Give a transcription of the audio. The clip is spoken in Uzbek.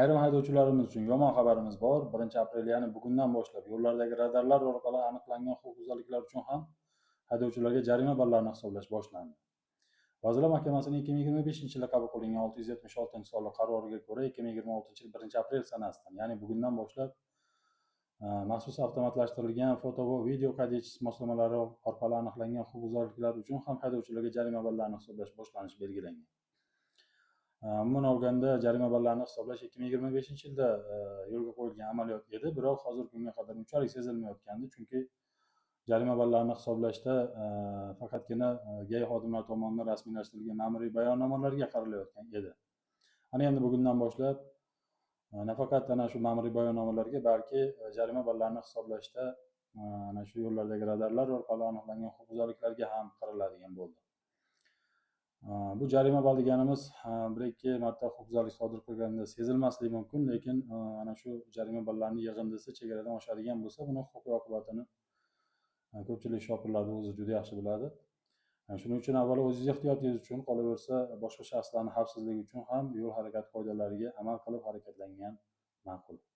Ayrim haydovchilarimiz uchun yomon xabarimiz bor. 1-aprel, ya'ni bugundan boshlab yo'llardagi radarlar orqali aniqlangan huquqbuzarliklar uchun ham haydovchilarga jarima ballarini hisoblash boshlandi. Vazirlar Mahkamasining 2025-yilda qabul qilingan 676-sonli qaroriga ko'ra, 2026-yil 1-aprel sanasidan, ya'ni bugundan boshlab maxsus avtomatlashtirilgan foto va video qayd etish moslamalari orqali aniqlangan huquqbuzarliklar uchun ham haydovchilarga jarima ballarini hisoblash boshlanishi belgilangan. Umuman olganda jarima ballarini hisoblash 2025-yilda yo'lga qo'yilgan amaliyot edi, biroq hozirgi kunga qadar unchalik sezilmayotgandi, chunki jarima ballarini hisoblashda faqatgina GAI xodimlari tomonidan rasmiylashtirilgan ma'muriy bayonnomalarga qaralayotgan edi. Ana endi bugundan boshlab nafaqat ana shu ma'muriy bayonnomalarga, balki jarima ballarini hisoblashda ana shu yo'llardagi radarlar orqali aniqlangan huquqbuzarliklarga ham qariladigan bo'ldi. Bu jarima ball deganimiz 1-2 marta huquqbuzarlik sodir qilganda sezilmasligi mumkin, lekin ana shu jarima ballarining yig'indisi chegaradan oshadigan bo'lsa, buni huquqiy oqibatini ko'pchilik shopirlarning o'zi juda yaxshi biladi. Shuning uchun avvalo o'zingiz ehtiyotingiz uchun, qolaversa boshqa shaxslarning xavfsizligi uchun ham yo'l harakati qoidalariga amal qilib harakatlangan ma'qul.